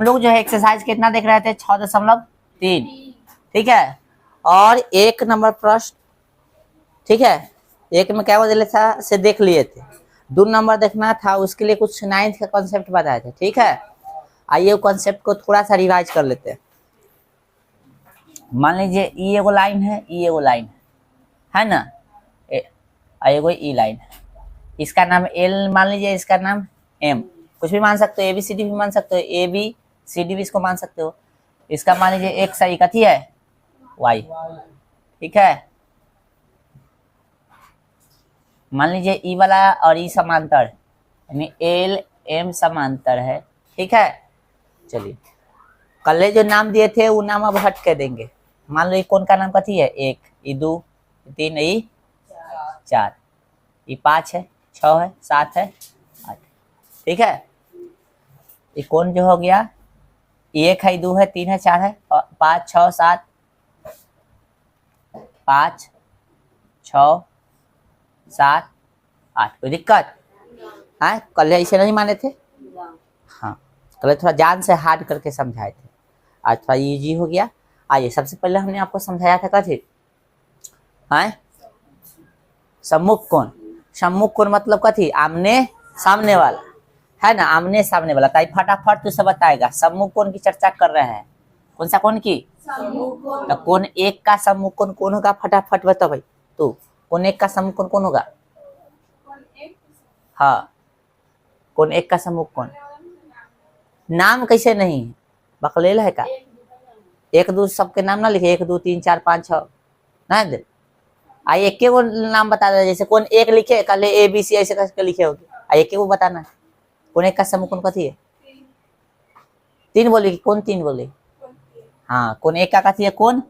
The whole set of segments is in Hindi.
हम लोग जो है एक्सरसाइज कितना देख रहे थे 6.3, ठीक है। और 1 नंबर प्रश्न, ठीक है, एक में क्या बोले था से देख लिए थे, 2 नंबर देखना था, उसके लिए कुछ 9th का कॉन्सेप्ट बताए थे, ठीक है। आइए कॉन्सेप्ट को थोड़ा सा रिवाइज कर लेते हैं। मान लीजिए ई एगो लाइन है, ई एगो लाइन है ना, एगो ई लाइन है, इसका नाम एल मान लीजिए, इसका नाम एम, कुछ भी मान सकते हो, ए बी सी डी भी मान सकते हो, ए बी सी डी भी इसको मान सकते हो। इसका मान लीजिए एक्स आई कथी है, वाई, ठीक है। मान लीजिए ई वाला और ई समांतर, यानी एल एम समांतर है, ठीक है। चलिए कल जो नाम दिए थे वो नाम अब हट के देंगे। मान लो ये कौन का नाम कथी है, 1, ई 2, ई 3, ई 4, ई 5 है, 6 है, 7 है, 8, ठीक है। ये कौन जो हो गया, 1 है, 2 है, 3 है, 4 है, 5 6 7, 5 6 7 8, कोई दिक्कत है? कल ऐसे नहीं माने थे, हाँ कल थोड़ा जान से हार्ड करके समझाए थे, आज थोड़ा इजी हो गया। आइए सबसे पहले हमने आपको समझाया था कथी है, सम्मुख कोण। सम्मुख कोण मतलब कथी, आमने सामने वाला, है ना, आमने सामने वाला। ताई फटाफट तो सब बताएगा, सम्मुख कोण की चर्चा कर रहे हैं। कौन सा कोण की, तो कोण 1 का सम्मुख कोण कौन होगा, फटाफट बता भाई तू, कोण 1 का सम्मुख कोण कौन होगा, हाँ कोण 1 का सम्मुख कोण, नाम कैसे नहीं बकलेल है का, 1 2 सबके नाम ना लिखे, 1 2 3 4 5 6 ना दे। आइए एक वो नाम बता दे, जैसे कौन 1 लिखे कल ए बी सी ऐसे करके लिखे होगे, आइए एक वो बताना है। कौन 1 का समूह कौन कथी है, 3 बोले, कौन 3 बोले, हाँ कौन 1 का कथी है, कौन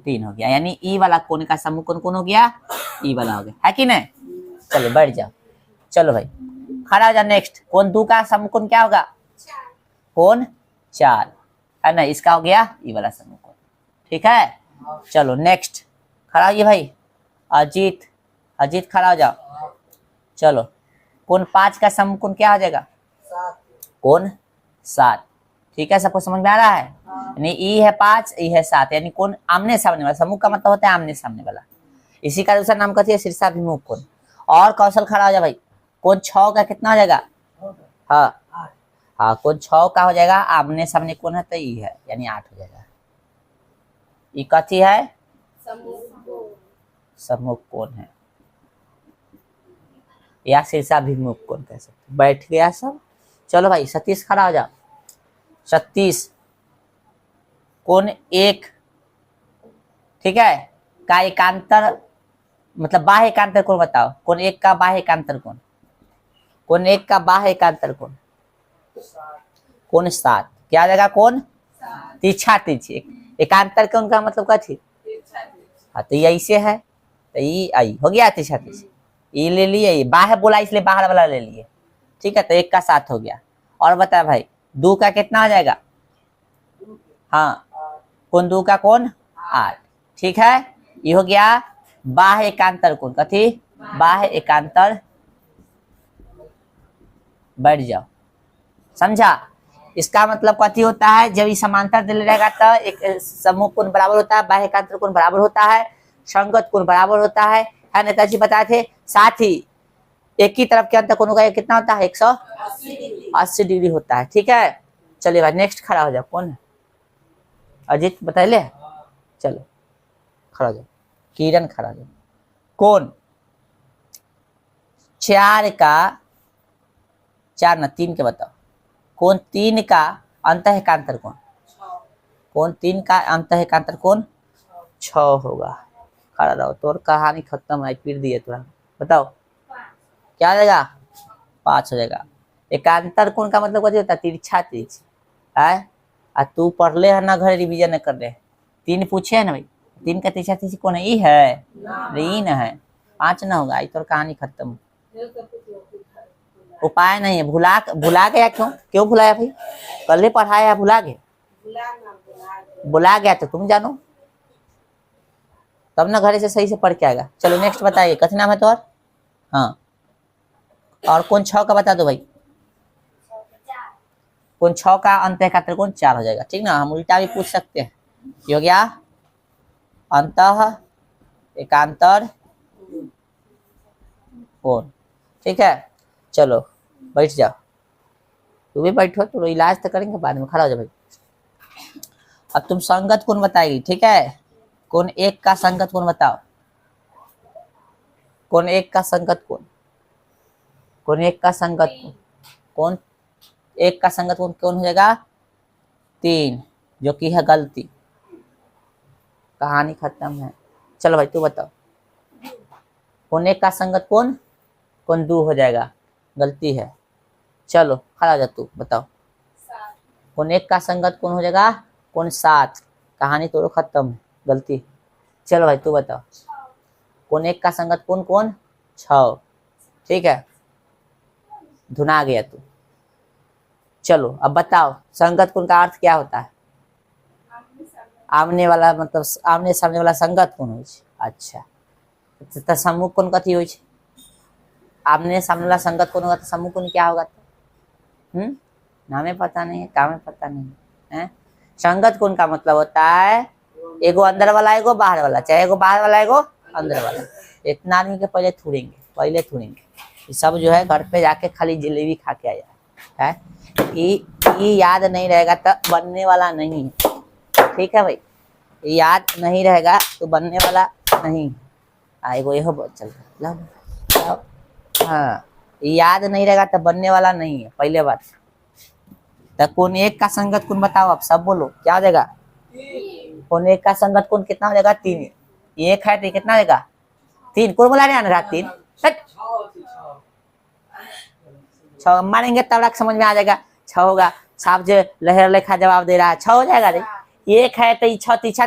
3 हो गया, यानी ई वाला कौन का समूह कौन कौन हो गया, ई वाला हो गया, है कि नहीं। चलो बैठ जाओ, चलो भाई खड़ा हो जा। नेक्स्ट कौन 2 का समूह कौन क्या होगा, कौन 4, है ना, इसका हो गया ई वाला समूह कौन, ठीक है। चलो नेक्स्ट खड़ा होइए भाई, अजीत, अजीत खड़ा हो जाओ। चलो कौन 5 का समूह कौन क्या हो जाएगा, कौन 7, ठीक है, सबको समझ में आ रहा है। यानी ई है 5, ई है 7, यानी कौन आमने सामने वाला, समूह का मतलब होता है आमने सामने वाला, इसी का दूसरा नाम कहती है शीर्षाभिमुख कोण। और कौशल खड़ा हो जाए भाई, कौन 6 का कितना हो जाएगा, हाँ हाँ कौन 6 का हो जाएगा, आमने सामने कौन है तो ई है, यानी 8 हो जाएगा। ई कथी है, सम्मुख कोण है या शीर्षाभिमुख कोण कह सकते। बैठ गया सब, चलो भाई सतीश खड़ा हो जाओ। सतीश कौन 1, ठीक है, का एकांतर मतलब बाह्य एकांतर कोण बताओ, कौन 1 का बाह्य एकांतर कोण, कौन 1 का बाह्य एकांतर कोण, कौन 7, क्या जगह कौन तिरछा, तिरछी एकांतर कोण का मतलब कथी, हाँ तो ये ऐसे है, तो ये आई हो गया तिरछा तिरछी, ये ले लिए, ये बाहर बोला इसलिए बाहर वाला ले लिए, ठीक है, तो 1 का 7 हो गया। और बता भाई 2 का कितना हो जाएगा, हाँ कौन 2 का कौन 8, ठीक है, ये हो गया बाह्य एकांतर कोण, कथी बाह्य एकांतर, बैठ जाओ, समझा। इसका मतलब कथी होता है, जब ये समांतर दिल रहेगा तो एक समूह कोण बराबर होता है, बाह्य एकांतर कोण बराबर होता है, संगत कोण बराबर होता है नेताजी बताए थे। साथ ही एक ही तरफ के अंतर कोणों का कितना होता है, 180 डिग्री होता है, ठीक है। चलिए भाई नेक्स्ट खड़ा हो जाओ, कौन है, अजीत बता ले, चलो खड़ा हो जाओ। किरण खड़ा हो जाओ। कौन 4 का 4 ना 3 के बताओ, कौन 3 का अंतः एकांतर कोण, कौन 3 का अंतः एकांतर कोण 6 होगा। खड़ा रहो, तोर कहानी खत्म है, पीट दिए तुरंत, बताओ क्या हो जाएगा, 5 हो जाएगा। एकांतर कोण का मतलब क्या होता है, तिरछा तिरछी है। आ तू पढ़ ले है ना, घर रिवीजन कर ले, 3 पूछे है ना भाई, 3 का तिरछा तिरछी कौन है, ई है, ई न है, 5 ना होगा, तोर कहानी खत्म। उपाय नहीं है, भुला गया, क्यों भुलाया भाई, कल ही पढ़ाया, भुला गए, बुला गया तो तुम जानो, तब ना घर से सही से पढ़ के आएगा। चलो नेक्स्ट बताइए, कथी नाम है तो, हाँ और कौन 6 का बता दो भाई, कोण 6 का अंत एकांतर कोण 4 हो जाएगा। ठीक ना, हम उल्टा भी पूछ सकते हैं। ये हो गया अंतः एकांतर कोण। ठीक है, चलो बैठ जाओ, तू भी बैठो, तो इलाज तो करेंगे बाद में, खड़ा हो जाओ भाई। अब तुम संगत कोण बताएगी। ठीक है, कोण 1 का संगत कोण बताओ। कोण 1 का संगत कोण, कोण 1 का संगत कोण, 1 का संगत कोण कौन हो जाएगा 3, जो कि है गलती। कहानी खत्म है। चलो भाई तू बताओ, कोण 1 का संगत कोण, कोण 2 हो जाएगा, गलती है। चलो खड़ा हो जा, तू बताओ कोण 1 का संगत कोण हो जाएगा, कोण 7, कहानी तो खत्म है, गलती। चलो भाई तू बताओ, कोण 1 का संगत कोण कोण 6। ठीक है, धुना गया तू। चलो अब बताओ संगत कोण का अर्थ क्या होता है। आमने वाला, मतलब आमने सामने वाला संगत कोण हो। अच्छा, तो समूह कोण कथी हो, आमने सामने वाला संगत कोण होगा तो समूह कोण क्या होगा। नामे पता नहीं है, कामे पता नहीं है। संगत कोण का मतलब होता है एगो अंदर वाला एगो बाहर वाला, चाहे एगो बाहर वाला एगो अंदर वाला। इतना आदमी के पहले थूरेंगे। ये सब जो है घर पे जाके खाली जलेबी खा के आया है। ये याद नहीं रहेगा तो बनने वाला नहीं है। ठीक है भाई, याद नहीं रहेगा तो बनने वाला नहीं। एगो यह चल रहा, हाँ, याद नहीं रहेगा तो बनने वाला नहीं है, पहले बात। तो कोण 1 का संगत कोण बताओ, आप सब बोलो क्या हो जाएगा। कोण 1 का संगत कोण कितना हो जाएगा 3। 1 है तो कितना हो जाएगा 3। कौन बोला रहा 3, 6 मारेंगे तब तक समझ में आ जाएगा 6 होगा। साहब जो लहर लेखा जवाब दे रहा है 6 हो जाएगा रे। 1 है तो 6 तीछा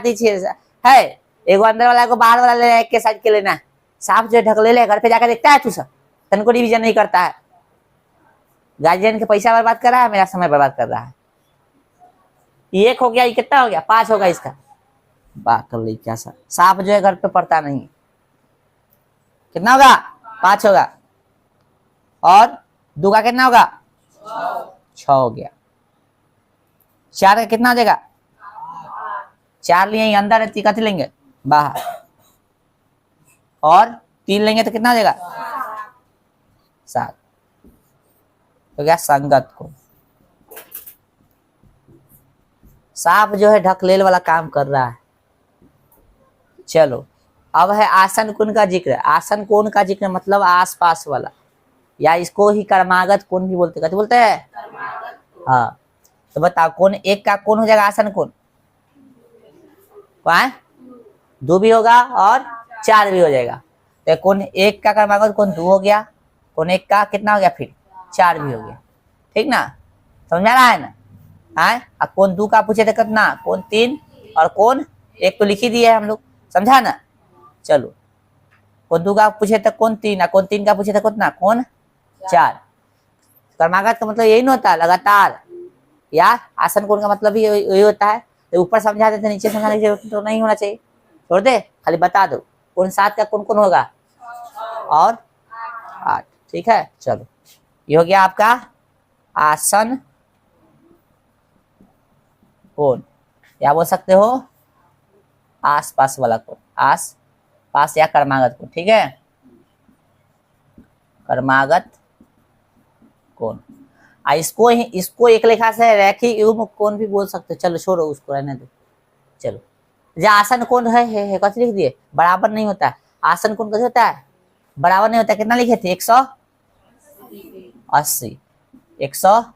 है, एगो अंदर वाला एगो बाहर वाला ले रहा है, के साइड के लेना। साहब जो ढक ले घर पे जाकर देखता है, तू सब तन को रिवीजन नहीं करता है। गार्जियन के पैसा बर्बाद कर रहा है, मेरा समय बर्बाद कर रहा है। 1 हो गया, ये कितना हो गया 5 होगा इसका। बात कर ली क्या साहब जो है घर पे पढ़ता नहीं, कितना होगा 5 होगा। और 2 का कितना होगा 6 हो गया। 4 का कितना हो जाएगा 4 लिए अंदर है, कथी लेंगे बाहर, और 3 लेंगे तो कितना हो जाएगा 7 हो गया। संगत को सांप जो है ढकलेल वाला काम कर रहा है। चलो अब है आसन कोण का जिक्र। आसन कोण का जिक्र मतलब आसपास वाला, या इसको ही कर्मागत कोण भी बोलते, कहते बोलते हैं। हाँ, तो बताओ कोण 1 का कोण हो जाएगा आसन कोण, 2 भी होगा और 4 भी हो जाएगा। तो कोण 1 का कर्मागत कोण 2 हो गया, कोण 1 का कितना हो गया फिर 4 भी हो गया। ठीक ना, समझ में आ रहा है ना। अब कोण 2 का पूछे तो कितना, कोण 3 और कोण 1 तो लिख ही दिए हम लोग, समझा ना। चलो कोण 2 का पूछे तो कोण 3, और कोण 3 का पूछे तो कितना कोण 4। कर्मागत का मतलब यही ना होता है लगातार, या आसन कोण का मतलब भी यही होता है। तो ऊपर समझा देते, नीचे समझाने की जरूरत तो नहीं होना चाहिए, छोड़ दे, खाली बता दो कोण 7 का कोण कोण होगा और 8। ठीक है, चलो ये हो गया आपका आसन कोण, या बोल सकते हो आसपास वाला कोण, आस पास या कर्मागत कोण। ठीक है, कर्मागत कोण। इसको एक लेखा से रैखिक युग्म कोण भी बोल सकते हो। चलो छोड़ो उसको, रहने दो। चलो जो आसन कोण है कैसे लिख दिए, बराबर नहीं होता। आसन कोण कैसे होता है, बराबर नहीं होता। कितना लिखे थे 180 100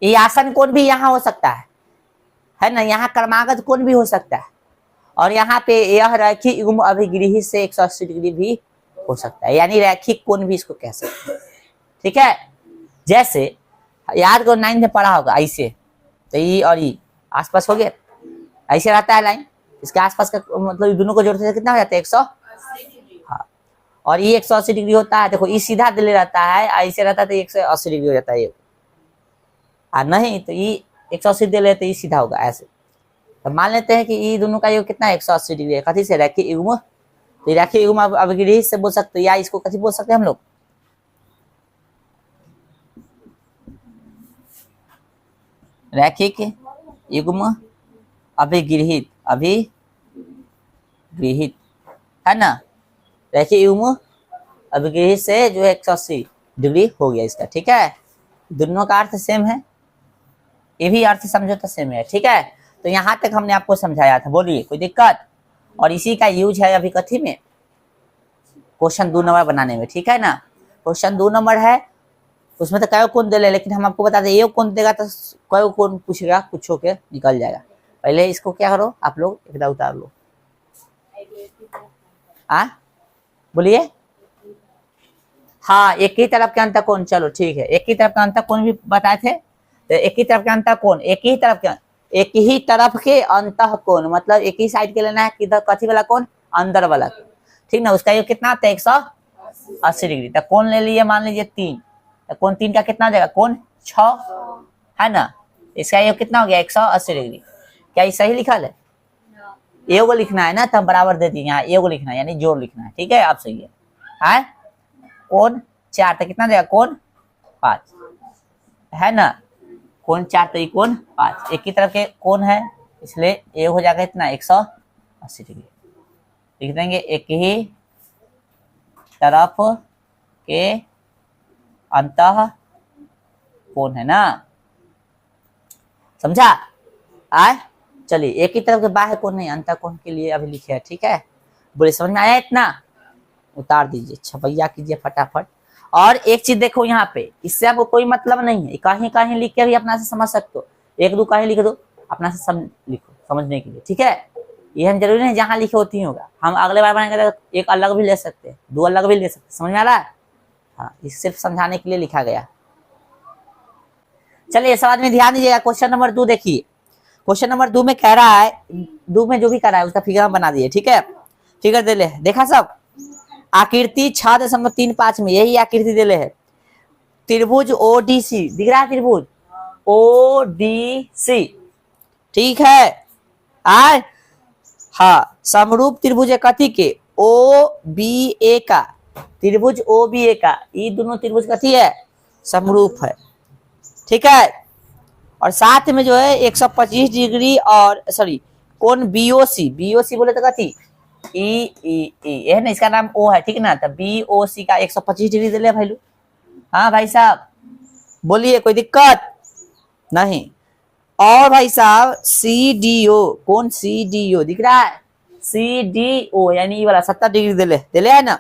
ये आसन कोण भी यहाँ हो सकता है ना, यहाँ कर्मागत कोण भी हो सकता है, और यहाँ पे यह रैखिक युग्म अभिगृही से 180 डिग्री भी हो सकता है, यानी रैखिक कोण भी इसको कह सकते हैं। ठीक है, जैसे याद करो 9th में पढ़ा होगा ऐसे, तो ये और ये आसपास हो गया, ऐसे रहता है लाइन, इसके आसपास का मतलब दोनों को जोड़ते कितना हो जाता है 100। हाँ, और ये 180 डिग्री होता है। देखो ई सीधा दिले रहता है, ऐसे रहता है तो 180 डिग्री हो जाता है ये, और नहीं तो ई 180 दे लेते ई सीधा होगा ऐसे। तो मान लेते हैं कि ई दोनों का योग कितना है 180 डिग्री है। कथी से? रैखिक युग्म। तो रैखिक युग्म अवग्रही से बोल सकते हैं, या इसको कथी बोल सकते हैं हम लोग? रैखिक युग्म अभिगृहित, अभिगृहित है ना। रैखिक युग्म अभिगृहित से जो है 180 डिग्री हो गया इसका। ठीक है, दोनों का अर्थ सेम है, ये भी अर्थ समझो तो सेम है। ठीक है, तो यहाँ तक हमने आपको समझाया था, बोलिए कोई दिक्कत? और इसी का यूज है अभी कथी में? क्वेश्चन 2 नंबर बनाने में। ठीक है ना, क्वेश्चन 2 नंबर है, उसमें तो कई कौन दे ले, लेकिन हम आपको बता दें ये कौन देगा तो कई कौन पूछेगा, कुछ होके निकल जाएगा। पहले इसको क्या करो आप लोग, एकदम उतार लो। बोलिए। हाँ, एक ही तरफ के अंतर कोण, चलो ठीक है, एक ही तरफ का अंतर कोण भी बताए थे। तो एक ही तरफ के अंतर कोण, एक ही तरफ के अंतः कोण, मतलब एक ही साइड के लेना है, किधर कथी वाला कोण? अंदर वाला। ठीक ना, उसका ये कितना आता है 180 डिग्री। तो कोण ले लिए मान लीजिए 3, तो कोण 3 का कितना हो जाएगा? कोण 6 है ना। इसका ये कितना हो गया? 180 डिग्री। क्या ये सही लिखा है? एगो लिखना है ना, तब बराबर दे दिए, यहाँ एगो लिखना है यानी जोड़ लिखना है। ठीक है, आप सही है। कोण 4 तो कितना देगा? कोण 5 है ना। कोण 4 तो ये कोण 5, एक ही तरफ के कोण है, इसलिए ये हो जाएगा इतना 180 डिग्री। लिख देंगे एक ही तरफ के अंतः कोण है ना, समझा? चलिए, एक ही तरफ के बाह्य कोण नहीं, अंतः कोण के लिए अभी लिखे है। ठीक है, बोले समझ में आया? इतना उतार दीजिए, छपैया कीजिए फटाफट। और एक चीज देखो यहाँ पे, इससे आपको कोई मतलब नहीं है, कहीं कहीं लिख के भी अपना से समझ सकते हो, एक दो कहीं लिख दो, अपना से सब लिखो समझने के लिए। ठीक है, ये हम जरूरी नहीं जहाँ लिखे होती होगा, हम अगले बार बनाएंगे तो एक अलग भी ले सकते हैं, 2 अलग भी ले सकते हैं। समझ में आ रहा है? हाँ, इस सिर्फ समझाने के लिए लिखा गया। चलिए इस में ध्यान दीजिएगा। क्वेश्चन नंबर 2 देखिए, क्वेश्चन नंबर 2 में कह रहा है, 2 में जो भी कह रहा है उसका फिगर बना दिए। ठीक है, फिगर दे ले, देखा सब? आकृति 6.35 में यही आकृति दे ले है। त्रिभुज ओडीसी दिख रहा है, त्रिभुज ओडीसी। ठीक है, हाँ, समरूप त्रिभुज कथी के? ओ बी ए का, त्रिभुज ओ बी ए का, ये दोनों त्रिभुज कथी है? समरूप है। ठीक है, और साथ में जो है 125 डिग्री और सॉरी कोण बीओसी, बीओसी बोले तो कथी? ई है ना, इसका नाम ओ है। ठीक है ना, तो बीओसी का 125 डिग्री दे ले भाई। हाँ भाई साहब बोलिए, कोई दिक्कत नहीं? और भाई साहब सीडीओ, कौन सीडीओ दिख रहा है? सीडीओ यानी ये वाला 70 डिग्री दे ले है ना।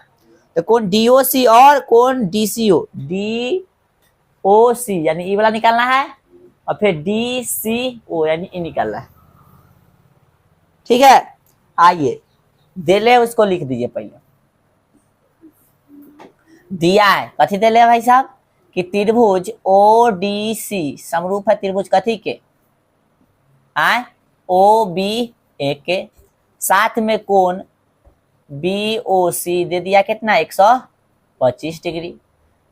तो कौन डीओसी और कौन डीसीओ, डीओसी यानी ये वाला निकालना है, और फिर डीसीओ यानी ये निकालना है। ठीक है, आइए दे ले, उसको लिख दीजिए। पहले दिया है कथी दे ले भाई साहब कि त्रिभुज ओडीसी समरूप है त्रिभुज कथी के? ओ बी ए के, साथ में कोण बीओसी दे दिया कितना? 125 डिग्री,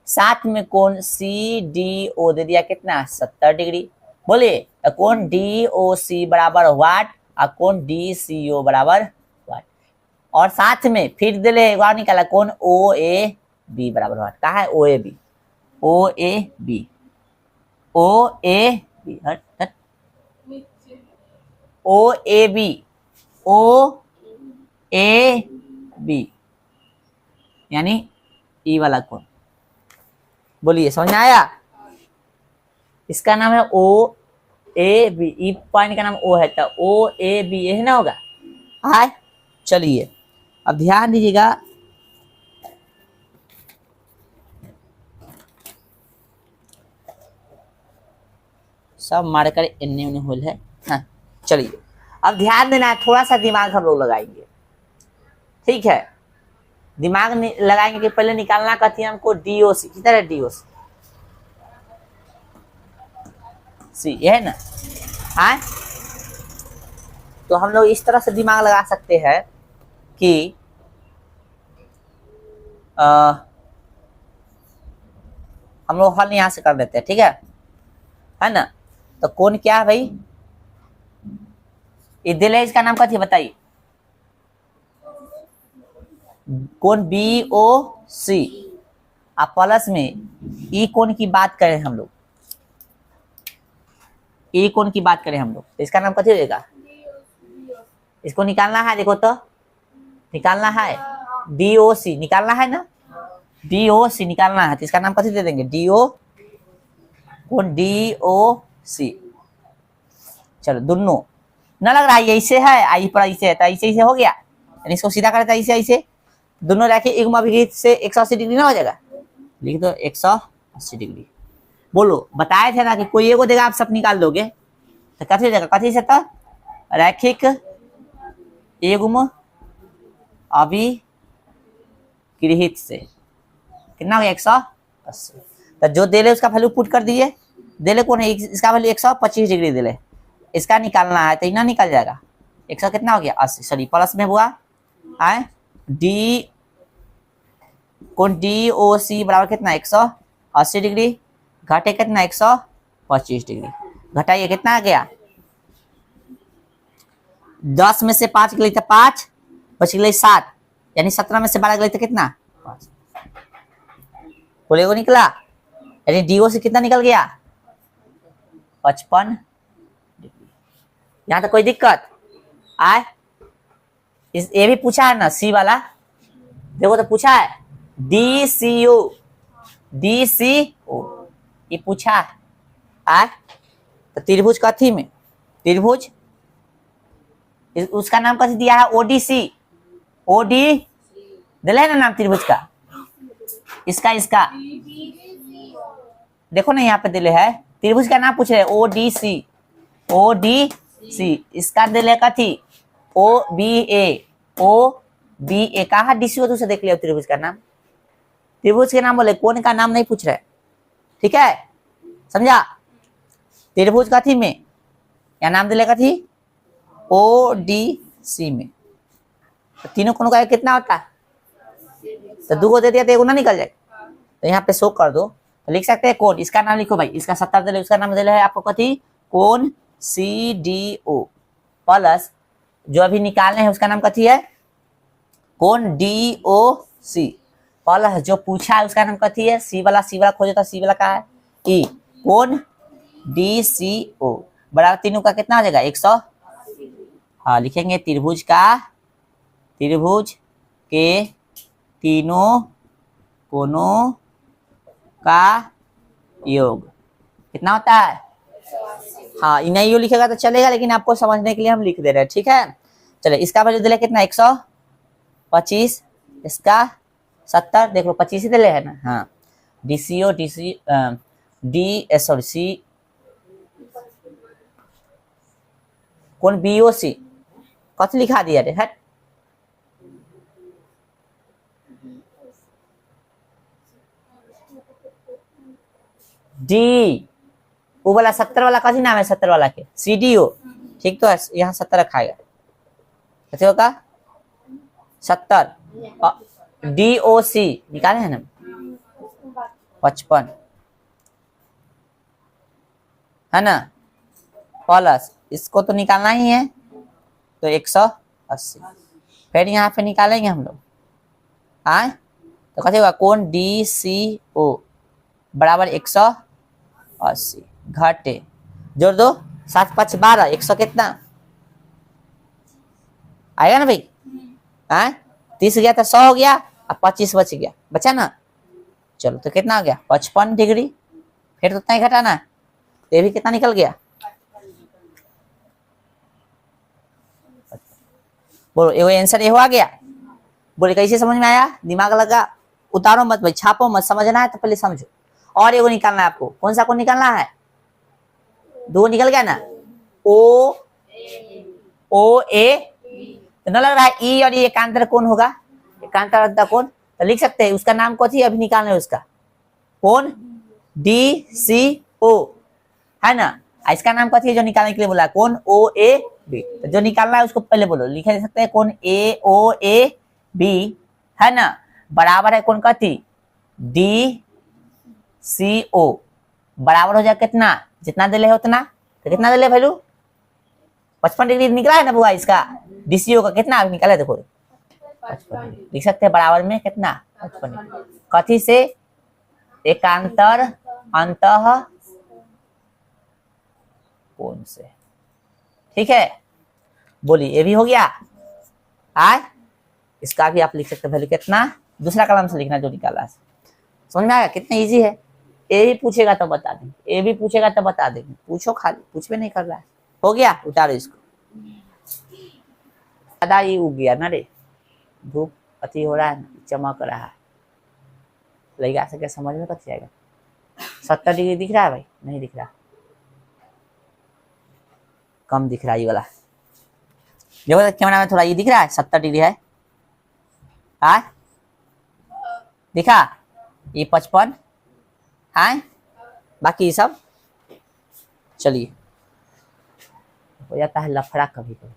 साथ में कोण सीडीओ दे दिया कितना? 70 डिग्री। बोलिए कोण डीओसी बराबर व्हाट और कोण डीसीओ बराबर व्हाट, और साथ में फिर दे ले एक बार निकाला कोण ओ ए बी बराबर व्हाट। कहा है? O A B, O A B, O A B, O A B, O A B यानी ई वाला कोण। बोलिए समझ में आया? इसका नाम है O A B, E point का नाम ओ है, तो ओ ए बी यही ना होगा। हाय चलिए अब ध्यान दीजिएगा, सब मारकर इन्ने उन्ने होल है। हाँ चलिए अब ध्यान देना है, थोड़ा सा दिमाग हम लोग लगाएंगे। ठीक है, दिमाग लगाएंगे कि पहले निकालना कथी हमको? डीओसी, किधर है डीओसी? सी, ये है ना। हाँ, तो हम लोग इस तरह से दिमाग लगा सकते हैं कि हम लोग हल यहां से कर देते हैं, ठीक है ना। तो कौन क्या है भाई, ये दिल है, इसका नाम क्या थी बताइए। कौन बी ओ सी, आप प्लस में ई कोण की बात करें हम लोग, ई कोण की बात करें हम लोग, तो इसका नाम क्या रहेगा। इसको निकालना है, देखो तो निकालना है, डी ओ सी निकालना है ना, डी ओ सी निकालना है, तो इसका नाम कैसे दे देंगे, डी ओ, कौन डी ओ सी। चलो दोनों न लग रहा है ऐसे है, आई पर ऐसे है, तो ऐसे ऐसे हो गया, यानी इसको सीधा करता ऐसे ऐसे, दोनों रखे युग्म अभिहित से 180 डिग्री ना हो जाएगा, लिख दो 180 डिग्री। बोलो बताए थे ना कि कोई एगो देगा आप सब निकाल दोगे, तो कथी हो जाएगा, कथी से, तो रैखिक युग्म अभिगृहित से कितना हो गया 180, तो जो दे ले उसका वैल्यू पुट कर दिए, दे ले कौन है, इसका वैल्यू 125 डिग्री दे ले, इसका निकालना है, तो इतना निकल जाएगा 100 कितना हो गया 80, सॉरी प्लस में हुआ है, डी कौन डी ओ सी बराबर कितना 180 डिग्री, घटे कितना 125 डिग्री, घटाइए कितना आ गया, 10 में से 5 गई तो 5, बच गई 7, यानी 17 में से 12 गई तो कितना 5, बोले वो निकला, यानी डीओ से कितना निकल गया 55 डिग्री। यहाँ तक कोई दिक्कत आए, इस ये भी पूछा है ना सी वाला, देखो तो पूछा है डी सी ओ, डी सी ओ ये पूछा है आए, तो त्रिभुज कथी में, त्रिभुज उसका नाम कैसे दिया है, ओडीसी, ओडी दिला है ना नाम त्रिभुज का, इसका इसका देखो ना यहाँ पे दिले है, त्रिभुज का नाम पूछ रहे ओडीसी, ओडीसी, इसका दिले कथी ओ बी ए, ओ बी ए, कहा डीसी हो तो उसे देख लिया त्रिभुज का नाम, त्रिभुज के नाम बोले, कौन का नाम नहीं पूछ रहे, ठीक है समझा। त्रिभुज कथी में या नाम दिले कथी ओ डी सी में, तो तीनों कोनों का कितना होता है, तो दो को दे दिया तो एक ना निकल जाए, तो यहाँ पे शो कर दो, तो लिख सकते हैं कौन, इसका नाम लिखो भाई, इसका 70 दिले, उसका नाम दिले है आपको कथी, कौन सी डी ओ, प्लस जो अभी निकालने हैं उसका नाम कथी है, कौन डी ओ सी, प्लस जो पूछा है उसका नाम कथी है, सी वाला खोजे तो सी वाला का है ई, कौन डी सी ओ, बराबर तीनों का कितना आ जाएगा 100, हाँ लिखेंगे त्रिभुज का, त्रिभुज के तीनों कोनों का योग कितना होता है, हाँ नहीं लिखेगा तो चलेगा, लेकिन आपको समझने के लिए हम लिख दे रहे हैं, ठीक है। चलो इसका वैल्यू दिले कितना 125, इसका 70, देख लो 25 ही दिले है ना, हाँ DCO DC D sorry C कौन बीओसी कथी लिखा दिया रे, हट डी वो वाला 70 वाला कथी नाम है, 70 वाला के सी डी ओ, ठीक तो है, यहाँ 70 रखाएगा, कैसे होगा 70, डी ओ सी निकाले है ना 55 है ना, प्लस इसको तो निकालना ही है, तो 180, फिर यहाँ पे निकालेंगे हम लोग आए, तो कैसे होगा कौन डी सी ओ बराबर 180, घटे जोड़ दो 7 5 12, 100 कितना आएगा ना भाई, आए 30 गया तो 100 हो गया, अब 25 बच गया, बचा ना, चलो तो कितना आ गया 55 डिग्री, फिर तो उतना ही घटाना, तो ये भी कितना निकल गया, बोलो ये आंसर ये हो आ गया, बोले कैसे समझ में आया, दिमाग लगा, उतारो मत भाई, छापो मत, समझना है तो पहले समझो। और एगो निकालना है आपको, कौन सा कौन निकालना है, दो निकल गया ना, ओ ए, तो न लग रहा है ई और ये एकांतर कौन होगा, एकांतर अंतर कौन, तो लिख सकते हैं उसका नाम कौन थी अभी निकालना है, उसका कौन डी सी ओ है ना, इसका नाम कथी है जो निकालने के लिए बोला, कौन ओ ए बी, तो जो निकालना है उसको पहले बोलो, लिख सकते हैं कौन ए ओ ए बी है ना, बराबर है कौन कहती, डी सी ओ बराबर हो जाए कितना, जितना दिले है उतना, तो कितना दिले वैल्यू 55 डिग्री निकला है ना बुआ, इसका डीसीओ का कितना निकला है देखो 55 डिग्री लिख सकते हैं, बराबर में कितना 55 डिग्री, कथी से, एकांतर अंतः कोण से। ठीक है, बोलिए ये भी हो गया। आज इसका भी आप लिख सकते हैं वैल्यू कितना, दूसरा कलम से लिखना जो निकाला है। समझ में आया कितना इजी है। ए भी पूछेगा तो बता देंगे, ए भी पूछेगा तो बता देंगे, पूछो खाली, कुछ भी नहीं कर रहा है। हो गया, उतारो इसको। ज्यादा ये उग गया ना रे, धूप अति हो रहा है, चमक रहा है, लगा सके समझ में कट जाएगा। 70 डिग्री दिख रहा है भाई, नहीं दिख रहा, कम दिख रहा है ये वाला। देखो कैमरा में थोड़ा ये दिख रहा है, 70 डिग्री है, दिखा, ये 55 है, बाकी ये सब चलिए हो जाता है लफड़ा कभी कभी।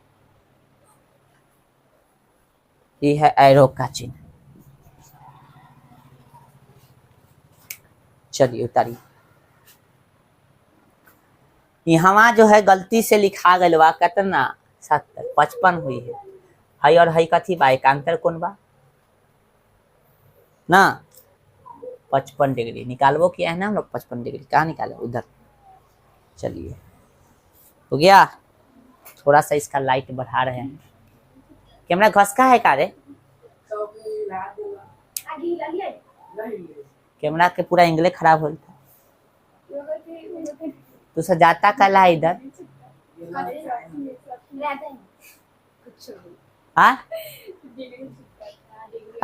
ये है एरो का चिन्ह, चलिए उतारिए। यहाँ जो है गलती से लिखा गया बा कितना 70, 55 हुई है, हई और हई कथी बा, एकांतर कोण बा ना, 55 डिग्री निकालबो किया है ना हम लोग, 55 डिग्री कहाँ निकाले, उधर। चलिए हो गया, थोड़ा सा इसका लाइट बढ़ा रहे हैं, कैमरा घसका है का रे, कैमरा के पूरा एंगल खराब हो था, तू सजाता कल है इधर, हाँ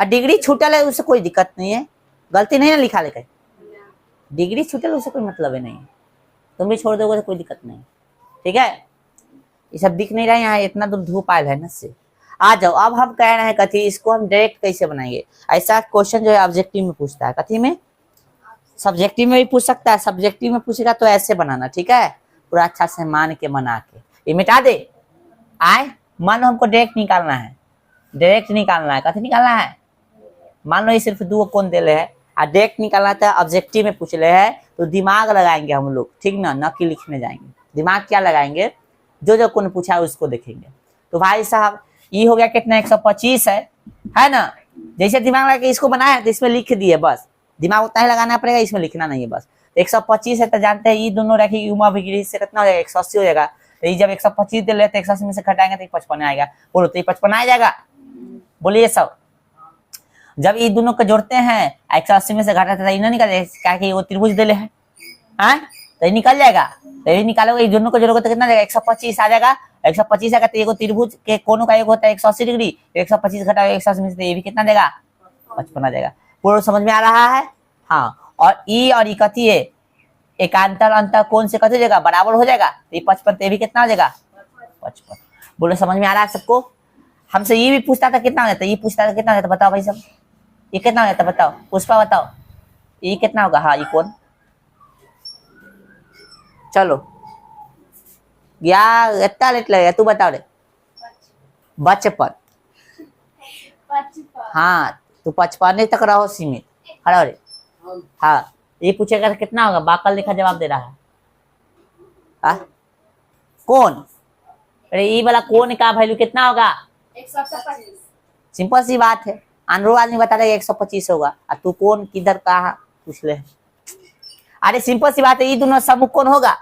डिग्री छूटल है उससे कोई दिक्कत नहीं है, गलती नहीं ना लिखा लेकर, डिग्री छूटल उससे कोई मतलब है नहीं, तुम भी छोड़ दोगे तो कोई दिक्कत नहीं। ठीक है, ये सब दिख नहीं रहा है, यहाँ इतना दूर धूप आयल है ना से। आ जाओ, अब हम कह रहे हैं कथी, इसको हम डायरेक्ट कैसे बनाएंगे। ऐसा क्वेश्चन जो है ऑब्जेक्टिव में पूछता है, कथी में, सब्जेक्टिव में भी पूछ सकता है, सब्जेक्टिव में पूछेगा तो ऐसे बनाना। ठीक है, पूरा अच्छा से मान के बना के, ये मिटा दे, आए मान लो हमको डायरेक्ट निकालना है, डायरेक्ट निकालना है, कथी निकालना है, मान लो ये सिर्फ दो कोण दे रहे हैं और डायरेक्ट निकालना था, ऑब्जेक्टिव में पूछ रहे हैं तो दिमाग लगाएंगे हम लोग, ठीक ना, न कि लिखने जाएंगे, दिमाग क्या लगाएंगे, जो जो कोण पूछा है उसको देखेंगे। तो भाई साहब ये हो गया कितना 125 है ना, जैसे दिमाग लगा के इसको बनाया तो इसमें लिख दिए, बस दिमाग उतना ही लगाना पड़ेगा, इसमें लिखना नहीं है बस। 125 है तो जानते हैं ये दोनों रखी युमा डिग्री से कितना हो जाएगा, 180 हो जाएगा। तो ये जब 125 दे लेते 180 में से घटाएंगे तो 55 आएगा, बोलो तो 55 आ जाएगा, बोलिए सब। जब ये दोनों को जोड़ते हैं 180 में से घटाते तो ये निकल क्या कि वो त्रिभुज दे ले है, तो ये निकल जाएगा, तो ये निकालोगे, ये दोनों को जोड़ोगे तो कितना जाएगा, 125 आ जाएगा। 125 आएगा तो ये त्रिभुज के कोनों का एक होता है 180 डिग्री, 125 घटाओ 180 में से ये भी कितना देगा, 55 आ जाएगा। पूरा समझ में आ रहा है। हाँ, और ई और ई कथी है, एकांतर अंतर कोण से कथी हो जाएगा, बराबर हो जाएगा, तो ये 55 तो ये भी कितना हो जाएगा 55। बोलो समझ में आ रहा है सबको। हमसे ये भी पूछता था कितना हो जाता, ये पूछता था कितना हो जाता, बताओ भाई सब, ये कितना हो जाता बताओ, पुष्पा बताओ ये कितना होगा। हाँ ये कोण, चलो या इतना लेट लगेगा, तू बताओ रे, 55। हाँ तू 55 तक रहो सीमित, खड़ा रे। हाँ ये पूछेगा कितना होगा, बाकल लिखा जवाब दे रहा है। कौन, अरे ये वाला कोण का वैल्यू कितना होगा, 125। सिंपल सी बात है, अनरो आदमी बता रहा है 125 होगा, और तू कौन किधर कहा पूछ ले। अरे सिंपल सी बात है, ये दोनों समूह कौन होगा,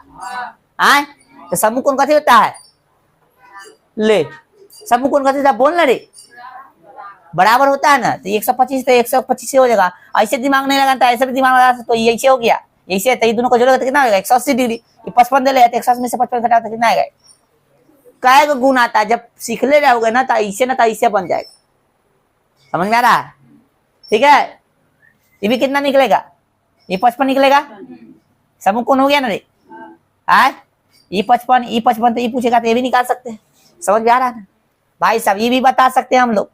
तो समूह कौन कथी होता है, ले समूह कौन कथी होता है, बोल ना रे, बराबर होता है ना, तो 125 तो 125 से हो जाएगा। ऐसे दिमाग नहीं लगाता, ऐसे भी दिमाग लगा तो ये ऐसे हो गया, ऐसे तो ये दोनों को जोड़ोगे तो कितना होगा 180 डिग्री, ये 55 दे ले, 180 में से 55 घटाओ तो कितना आएगा, काय का गुण आता है, जब सीख ले रहोगे ना तो ऐसे ना तो ऐसे बन जाएगा। समझ में आ रहा है। ठीक है, ये भी कितना निकलेगा, ये 55 निकलेगा, समूह कौन हो गया ना रे, ये 55 तो ये पूछेगा तो ये भी निकाल सकते हैं। समझ में आ रहा है ना भाई साहब, ये भी बता सकते हैं हम लोग,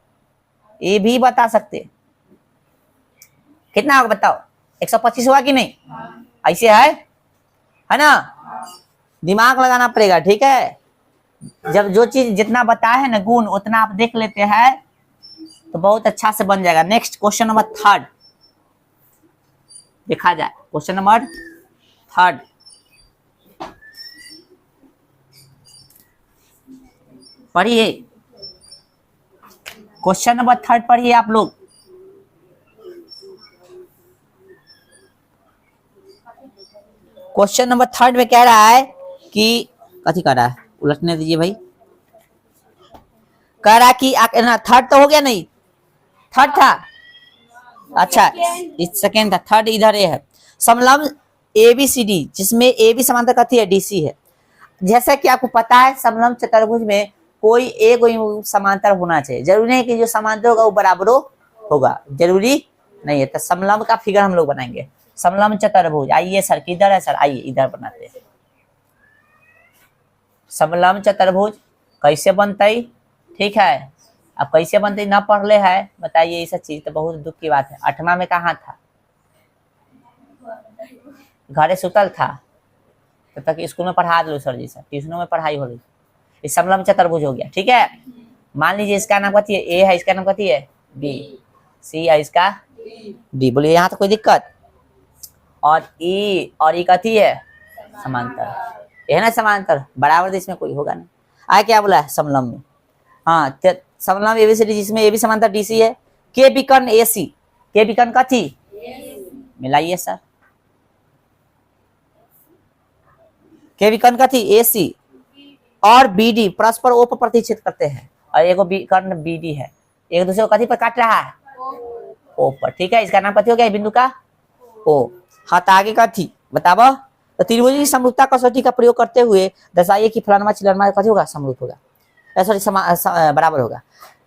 ये भी बता सकते हैं कितना होगा बताओ, 125 हुआ कि नहीं, ऐसे है ना, दिमाग लगाना पड़ेगा। ठीक है, जब जो चीज जितना बताए है ना गुण उतना आप देख लेते हैं तो बहुत अच्छा से बन जाएगा। नेक्स्ट क्वेश्चन नंबर 3 देखा जाए। क्वेश्चन नंबर 3 पढ़िए। क्वेश्चन नंबर 3 पढ़िए आप लोग। क्वेश्चन नंबर 3 में कह रहा है कि कथी कर रहा है, उलटने दीजिए भाई। कह रहा है कि ना 3 तो हो गया, नहीं 3 था, अच्छा इस सेकेंड था, 3 इधर ये है। समलंब ABCD जिसमें AB समांतर कथी है, DC है। जैसा कि आपको पता है समलंब चतुर्भुज में कोई एक समांतर होना चाहिए, जरूरी नहीं कि जो समांतर होगा वो बराबरो होगा, जरूरी नहीं है। तो समलंब का फिगर हम लोग बनाएंगे। समलंब चतुर्भुज, आइए सर किधर है सर, आइए इधर बनाते हैं। समलंब चतुर्भुज कैसे बनते, ठीक है। अब कैसे बनते ना पढ़ले है, बताइए। ये सब चीज तो बहुत दुख की बात है। 8वां में कहाँ था, घरे सुतल था, तब तक स्कूल में पढ़ा दो सर जी से, ट्यूशनों में पढ़ाई हो रही। इस समलंब चतुर्भुज हो गया, ठीक है। मान लीजिए इसका नाम कथी है, ए है, इसका नाम कथी है बी, सी है, इसका डी। बोलिए यहाँ तो कोई दिक्कत। और ई और ई कथी है, समांतर, ये है ना समांतर, बराबर इसमें कोई होगा नहीं। आया क्या बोला है समलंब में, हाँ समलंब एबीसीडी जिसमें ए बी समांतर डीसी है। के विकर्ण एसी, के विकर्ण कथी, मिलाइए सर, के विकर्ण कथी एसी और बीडी परस्पर ओ पर प्रतिच्छेद करते हैं, और एगो विकर्ण बीडी है, एक दूसरे को कथी पर काट रहा है, ओ पर, ठीक है। इसका नाम कथी हो गया बिंदु का, ओ। हाँ तो आगे कथी बताबो। तो त्रिभुज की समरूपता कसौटी का प्रयोग करते हुए दर्शाइए कि फलाना चिलनमा कथी होगा, समरूप होगा, सॉरी बराबर होगा।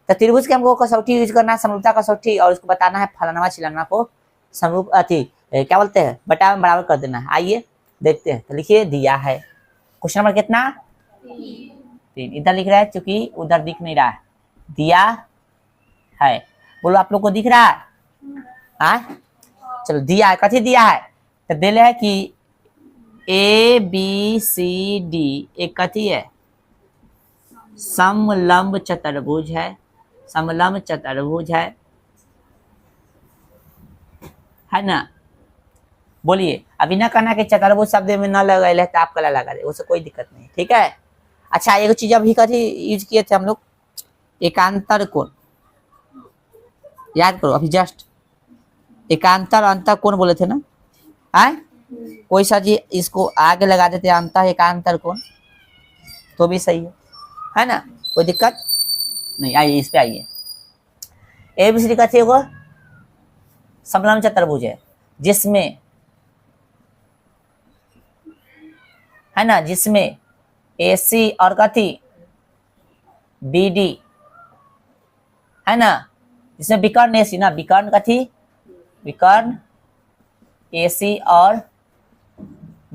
तो त्रिभुज के हमको कसौटी यूज करना है, समरूपता कसौटी, और उसको बताना है फलाना चिलनमा को समरूप अति क्या बोलते हैं, बटा में बराबर कर देना है। आइए देखते हैं। तो लिखिए दिया है, क्वेश्चन नंबर कितना 3। इधर लिख रहा है क्योंकि उधर दिख नहीं रहा है, दिया है। बोलो आप लोग को दिख रहा है, चलो दिया है, कथी दिया है, तो दिले है कि ABCD एक कथी है, समलंब चतुर्भुज है, समलंब चतुर्भुज है ना। बोलिए, अभी ना कहना कि चतुर्भुज शब्द में न लगा तो आप कला लगा दे, उससे कोई दिक्कत नहीं, ठीक है। अच्छा एक चीज अभी कथी यूज किए थे हम लोग, एकांतर कोण, याद करो अभी जस्ट एकांतर अंतर कोण बोले थे ना, आए कोई सा जी इसको आगे लगा देते अंतर एकांतर कोण तो भी सही है ना, कोई दिक्कत नहीं। आइए इस पे आइए। एबीसीडी कथी होगा, समलंब चतुर्भुज है जिसमें, है ना, जिसमें AC और कथी BD है ना, जिसमें विकर्ण AC ना, विकर्ण कथी, विकर्ण AC और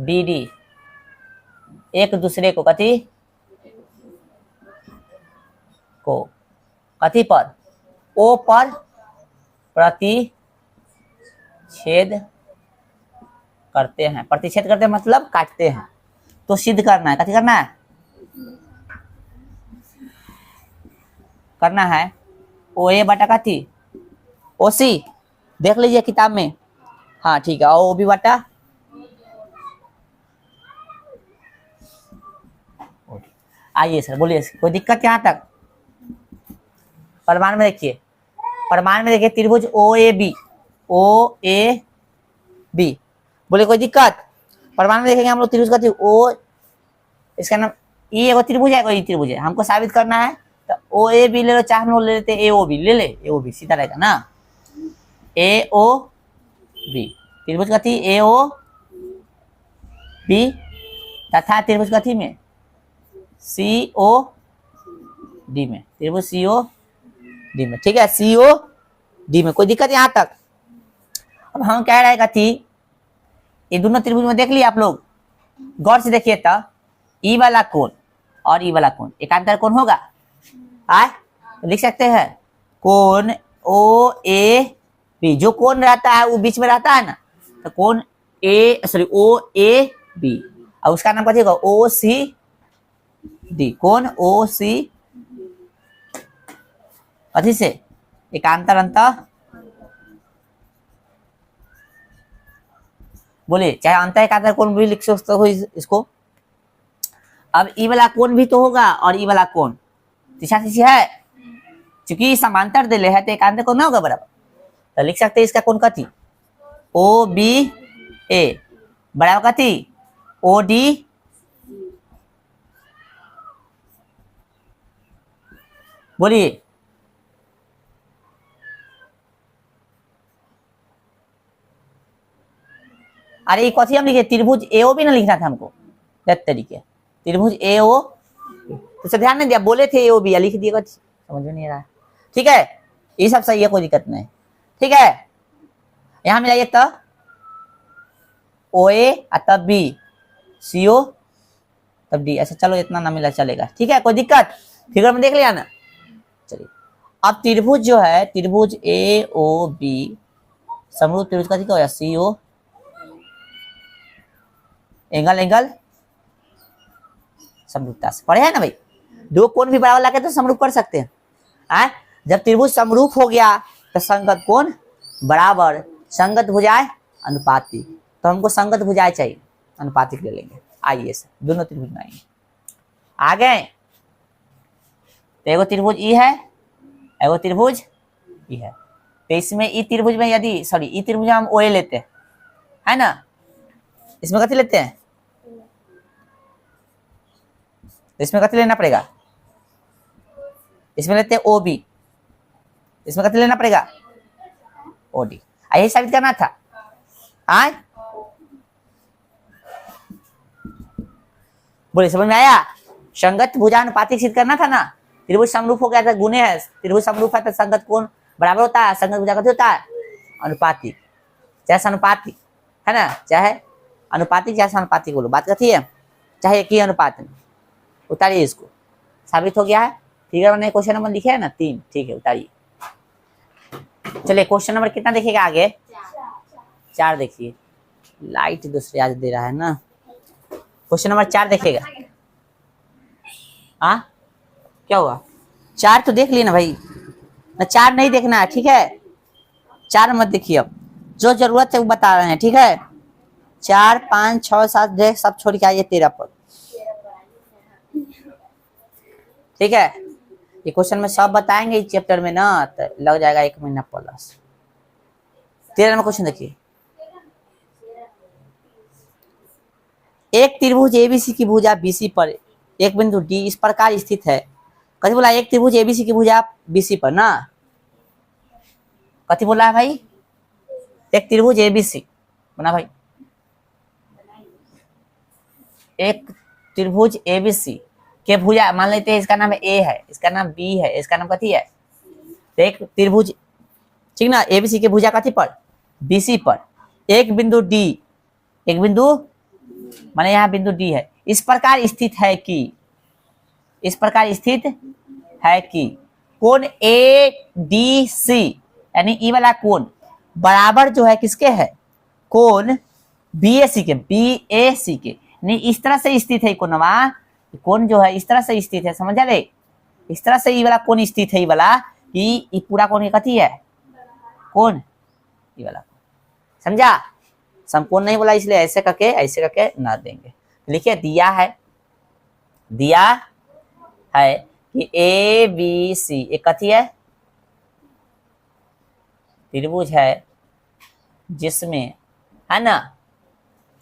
BD एक दूसरे को कथी को कथी पर, O पर प्रतिच्छेद करते हैं। प्रतिच्छेद करते हैं मतलब काटते हैं। तो सिद्ध करना है, कथी करना है, करना है OA बटा कथी OC, देख लीजिए किताब में, हाँ ठीक है, और OB बटा, आइए सर बोलिए, कोई दिक्कत यहाँ तक। प्रमाण में देखिए, प्रमाण में देखिए त्रिभुज OAB, OAB, बोले कोई दिक्कत। प्रमाण में देखेंगे हम लोग त्रिभुज का ओ, इसका नाम ये एगो त्रिभुज है, कोई त्रिभुज है, हमको साबित करना है। तो OAB ले लो, चाहे हम लोग ले लेते AOB, ले ले AOB, सीधा रहेगा ना, AOB त्रिभुज का थी AOB तथा त्रिभुज का थी में COD में, त्रिभुज COD में, ठीक है, COD में, कोई दिक्कत यहाँ तक। अब हम कह रहे कथी, ये दोनों त्रिभुज में देख लिया आप लोग, गौर से देखिए तो ई वाला कोण और ई वाला कोण एकांतर कोण होगा, आए तो लिख सकते हैं कोण OAB, जो कोण रहता है वो बीच में रहता है ना, तो कोण OAB, और उसका नाम कथी होगा OCD, कोण OC कथी से एकांतर अंत बोलिए, चाहे अंत एकांतर कोण भी लिख सकते हो इसको। अब ई वाला कोण भी तो होगा और ई वाला कोण तीसरा है, चूंकि समांतर दिले है तो एकांतर कोण ना होगा बराबर, तो लिख सकते हैं इसका कोण कथी ओ बी ए बराबर कथी ओ डी बोलिए। अरे कथी हम लिखे त्रिभुज एओ भी ना लिखना था हमको तरीके त्रिभुज एओ, तो ध्यान नहीं दिया, बोले थे एओ भी लिख दिया, समझ में नहीं आ रहा। ठीक है, ये सब सही है, कोई दिक्कत नहीं। ठीक है, यहां मिलाइए तो ओ ए तब बी सी ओ तब डी, ऐसा चलो इतना ना मिला चलेगा। ठीक है, कोई दिक्कत, फिगर में देख लिया ना। चलिए अब त्रिभुज जो है त्रिभुज ए ओ बी समरूप त्रिभुज का क्या होगा सी ओ एंगल एंगल समरूपता से पढ़े है ना भाई, दो कोण भी बराबर लाके तो समरूप कर सकते हैं। जब त्रिभुज समरूप हो गया तो संगत कोण बराबर, संगत भुजाएं अनुपातिक, तो हमको संगत भुजाएं चाहिए, अनुपातिक ले लेंगे। आइए से दोनों त्रिभुज बनाएंगे। आ गए, तो एगो त्रिभुज ई है, एगो त्रिभुज ई है, तो इसमें ई त्रिभुज में यदि सॉरी ई त्रिभुज में हम ओए लेते हैं, है ना, इसमें कथी लेते हैं, इसमें कथी लेना पड़ेगा, इसमें लेते हैं ओ बी, इसमें कथी लेना पड़ेगा ओ डी। यही साबित करना था। आए बोले समझ में आया, संगत भुजानुपातिक सिद्ध करना था ना, त्रिभुज समरूप हो गया था, गुणे है, त्रिभुज समरूप है तो संगत कोण बराबर होता है, संगत भुजा कथी होता है अनुपातिक, चाहे अनुपातिक है ना, चाहे अनुपातिक चाहे अनुपातिक बोलो, बात कथी है, चाहे एक ही अनुपात में। उतारिए इसको, साबित हो गया है। फिगर में क्वेश्चन नंबर लिखे है ना 3, ठीक है उतारिए। चलिए क्वेश्चन नंबर कितना देखिएगा आगे, 4 देखिए, लाइट दूसरे आज दे रहा है ना। क्वेश्चन नंबर 4 देखिएगा। हाँ क्या हुआ, 4 तो देख लिए ना भाई ना, 4 नहीं देखना है, ठीक है 4 मत देखिए, अब जो जरूरत है वो बता रहे हैं। ठीक है 4 5 6 7 देख सब छोड़ के आइए 13 पर। ठीक है, ये क्वेश्चन में सब बताएंगे इस चैप्टर में ना, तो लग जाएगा 1 महीना प्लस। 13 नंबर क्वेश्चन देखिए, एक त्रिभुज एबीसी की भुजा बीसी पर एक बिंदु डी इस प्रकार स्थित है। कथी बोला, एक त्रिभुज एबीसी की भुजा बीसी पर ना, कथी बोला है भाई, एक त्रिभुज एबीसी बना भाई, एक त्रिभुज एबीसी के भुजा मान लेते हैं, इसका नाम ए है, इसका नाम बी है, इसका नाम कथी है, तो एक त्रिभुज ठीक ना, एबीसी के भुजा कथी पर बीसी पर एक बिंदु डी, एक बिंदु माने यहाँ बिंदु डी है, इस प्रकार स्थित है कि, इस प्रकार स्थित है कि कोण ए डी सी यानी ई वाला कोण बराबर जो है किसके है, कोण बी ए सी के, बी ए सी के, यानी इस तरह से स्थित है कोणवा, कोण जो है इस तरह से स्थित है, समझ ले, इस तरह से ई वाला कोण स्थित है, ई वाला ई पूरा कोण कथी है कोण ई वाला, समझा, समकोण नहीं बोला इसलिए ऐसे करके ना देंगे। लिखिए दिया है कि ए बी सी एक कथी है त्रिभुज है, जिसमें है ना,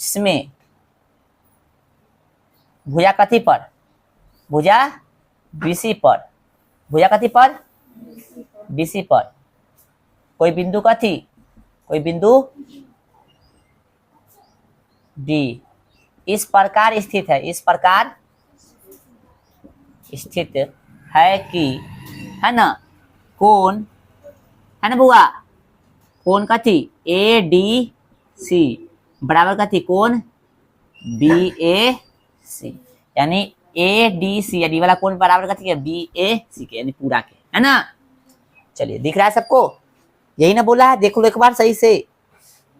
जिसमें भुजा कथी पर, भुजा बीसी पर, भुजा कथी पर बीसी पर, कोई बिंदु कथी, कोई बिंदु डी इस प्रकार स्थित है, इस प्रकार स्थित है कि, है ना, कोण है ना बुआ, कोण कथी ए डी सी बराबर कथी कोण बी ए सी, यानी ए डी सी यानी वाला कोण बराबर कथी है बी ए सी के, यानी पूरा के, है ना। चलिए दिख रहा है सबको, यही ना बोला है, देख लो एक बार सही से,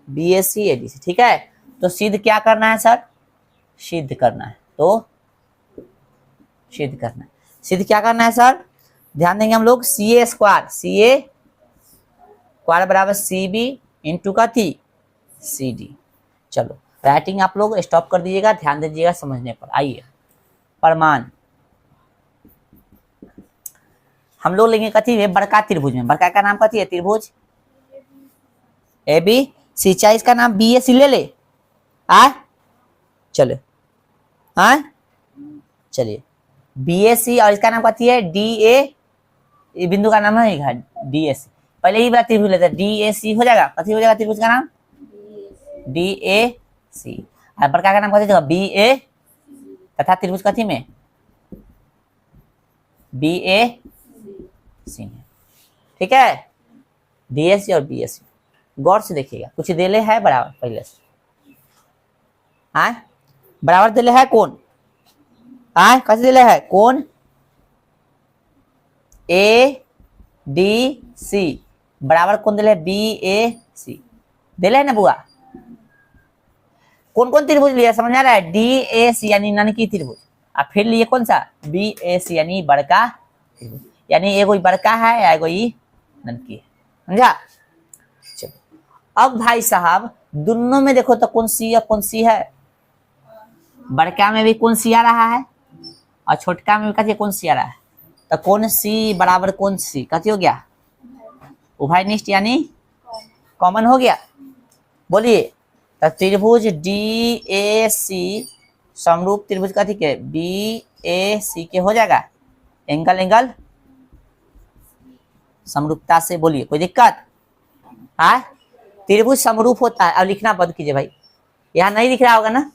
B A C A D C. ठीक है, तो सिद्ध क्या करना है सर, सिद्ध करना है, तो सिद्ध करना है, सिद्ध क्या करना है सर, ध्यान देंगे हम लोग, सी ए स्क्वायर, सी ए स्क्वायर बराबर सी बी इंटू का थी सी डी। चलो राइटिंग आप लोग स्टॉप कर दीजिएगा, ध्यान दीजिएगा समझने पर। आइए प्रमाण हम लोग लेंगे कथी है, बड़का त्रिभुज में। बड़का का नाम कथी है, त्रिभुज ए बी सी, चाहे इसका नाम बी ए सी ले ले। आ चलो आ चलिए बी ए सी, और इसका नाम कथी है डी ए, बिंदु का नाम है डी ए सी। पहले ही बात त्रिभुज लेते हैं, डी ए सी हो जाएगा। कथी हो जाएगा त्रिभुज का नाम, डी ए सी। और बड़का का नाम कथी होगा, बी ए, तथा त्रिभुज कथी में, बी ए सी में। ठीक है, डी ए सी और बी ए सी। गौर से देखिएगा, कुछ देले है बराबर पहले से। हाँ बराबर देले है कौन, हाँ कैसे देले है कौन, ए डी सी बराबर कौन दिले, बी ए सी दिले है ना बुआ। कौन कौन त्रिभुज लिया समझ आ रहा है, डी ए सी यानी ननकी त्रिभुज, और फिर लिए कौन सा, बी ए सी यानी बड़का त्रिभुज, यानी एगो बड़का है या एगो ननकी है, समझा। चलो अब भाई साहब दोनों में देखो तो कौन सी है कौन सी है, बड़का में भी कौन सी आ रहा है और छोटका में भी कौन सी आ रहा है, तो कौन सी बराबर कौन सी कथी हो गया, उभयनिष्ठ यानी कॉमन हो गया। बोलिए तो त्रिभुज डी ए सी समरूप त्रिभुज कथी के, बी ए सी के हो जाएगा, एंगल एंगल समरूपता से। बोलिए कोई दिक्कत, हाँ त्रिभुज समरूप होता है। अब लिखना बंद कीजिए भाई, यहाँ नहीं दिख रहा होगा ना,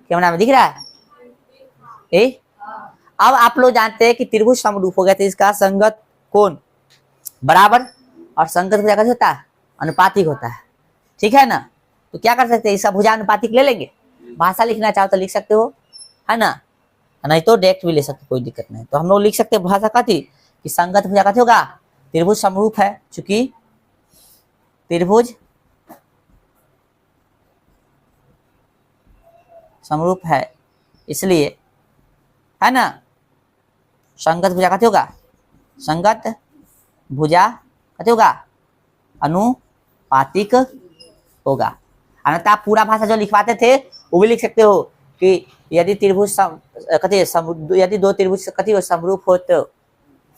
कैमरा में दिख रहा है ए? अब आप लोग जानते हैं कि त्रिभुज समरूप हो गया तो इसका संगत कोण बराबर, और संगत भुजा कैसे होता है, अनुपातिक होता है। ठीक है ना, तो क्या कर सकते हैं, इसका भुजा अनुपातिक ले लेंगे। भाषा लिखना चाहो तो लिख सकते हो, है ना, नहीं तो डायरेक्ट भी ले सकते, कोई दिक्कत नहीं। तो हम लोग लिख सकते हैं भाषा कथी कि संगत भुजा कथी होगा, त्रिभुज समरूप है, चूंकि त्रिभुज समरूप है इसलिए, है ना, संगत भुजा कथी होगा, संगत भुजा कथी होगा, अनुपातिक होगा। अन्यथा आप पूरा भाषा जो लिखवाते थे वो भी लिख सकते हो कि यदि त्रिभुज कथी, यदि दो त्रिभुज कथी हो समरूप हो तो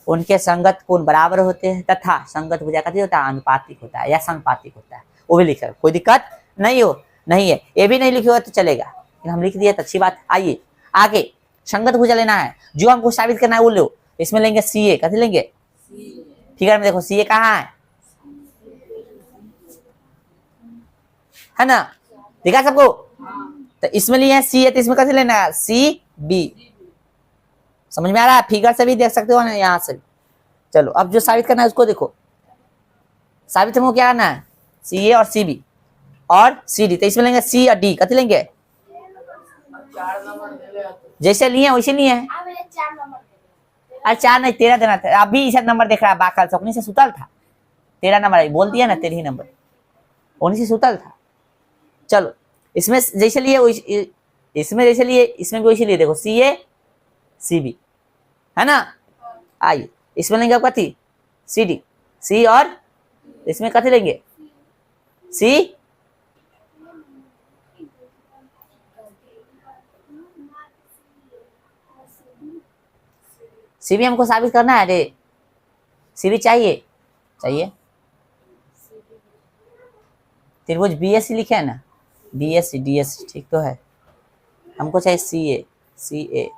उनके संगत कोण बराबर होते हैं, तथा संगत भुजा कथी होता है, अनुपातिक होता है या संपातिक होता है, वो भी लिख सकते, कोई दिक्कत नहीं हो, नहीं है। ये भी नहीं लिखे हो तो चलेगा, लेकिन हम लिख दिए तो अच्छी बात। आइए आगे, संगत भुजा लेना है, जो हमको साबित करना है वो लो। इसमें लेंगे सी ए, कथी लेंगे, फिगर में देखो सी ए कहाँ है ना, दिखा सबको। तो इसमें लिए सी ए, तो इसमें कैसे लेना है, सी बी। समझ में आ रहा है, फिगर से भी देख सकते हो ना, यहाँ से। चलो अब जो साबित करना है उसको देखो, साबित हमको क्या करना है, सी ए और सी बी और सी डी। तो इसमें लेंगे सी और डी, कथी लेंगे, जैसे लिए वैसे लिए है। अरे 4 नहीं 13 देना था, अभी इसे नंबर देख रहा है बाकल से, उन्हीं से सुतल था, 13 नंबर बोल दिया ना, 13 ही नंबर उन्हीं से सुतल था। चलो इसमें जैसे लिए इसमें जैसे लिए, इसमें भी वैसे लिए, देखो सी ए सी बी, है ना। आइए इसमें लेंगे आप कथी, सी डी, सी और इसमें कथी लेंगे, सी सी भी हमको साबित करना है रे, सी भी चाहिए चाहिए। त्रिभुज बी एस सी लिखे है ना, B S C D S C, ठीक तो है, हमको चाहिए सी ए, सी ए।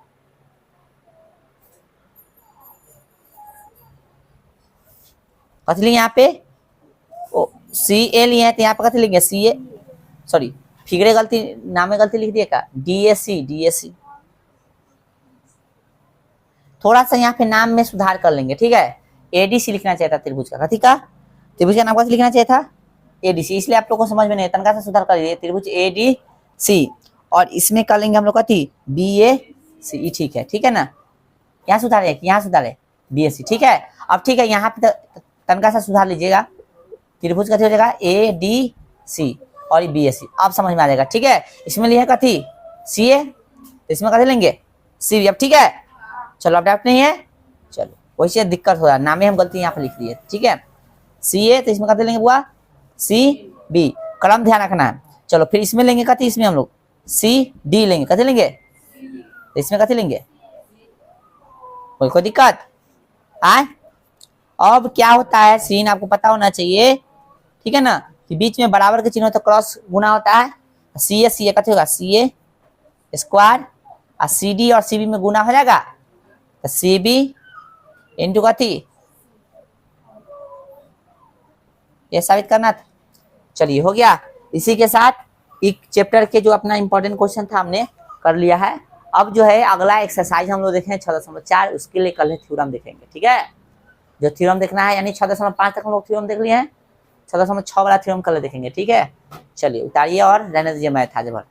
कथी लिए यहाँ पे, ओ सी ए लिए हैं, तो यहाँ पे कथी लेंगे, सी ए, सॉरी फिगरे गलती, नाम में गलती लिख दिए का, D S C D S C. थोड़ा सा यहाँ पे नाम में सुधार कर लेंगे, ठीक है। एडीसी लिखना चाहिए था त्रिभुज का, कथी का, त्रिभुज का नाम कैसे लिखना चाहिए था, एडीसी, इसलिए आप लोग को समझ में नहीं, तनका से सुधार कर लीजिए, त्रिभुज एडीसी। और इसमें कर लेंगे हम लोग कथी, बी ए सी, ठीक है, ठीक है ना। यहाँ सुधारे, यहाँ सुधारे बी ए सी, ठीक है। अब ठीक है, यहाँ पे तनका सा सुधार लीजिएगा, त्रिभुज कथी हो जाएगा, ए डी सी और बी ए सी, अब समझ में आ जाएगा, ठीक है। इसमें लिया कथी, सी ए, इसमें कथी लेंगे, सी बी। अब ठीक है, चलो अब डाउट नहीं है, चलो वैसे दिक्कत हो रहा है, नामे हम गलती यहाँ पे लिख दिए, ठीक है। सी ए, तो इसमें कथी लेंगे बुआ, सी बी, क्रम ध्यान रखना है। चलो फिर इसमें लेंगे कथी, इसमें हम लोग सी डी लेंगे, कथी लेंगे, तो इसमें कथी लेंगे, कोई दिक्कत आए। अब क्या होता है सीन आपको पता होना चाहिए, ठीक है ना, कि बीच में बराबर के चिन्ह हो तो क्रॉस गुना होता है। सी ए कथी होगा, सी ए स्क्वायर, और सी डी और सी बी में गुना हो जाएगा, तो सी बी इंटू कथी, ये साबित करना था। चलिए हो गया। इसी के साथ एक चैप्टर के जो अपना इंपॉर्टेंट क्वेश्चन था हमने कर लिया है। अब जो है अगला एक्सरसाइज हम लोग देखेंगे 6.4, उसके लिए कल थ्योरम देखेंगे, ठीक है। जो थ्योरम देखना है, यानी 6.5 तक हम लोग थ्योरम देख लिए हैं, 6.6 वाला थ्योरम कल देखेंगे, ठीक है। चलिए उतारिए और रहने दीजिए मैथ आज भर।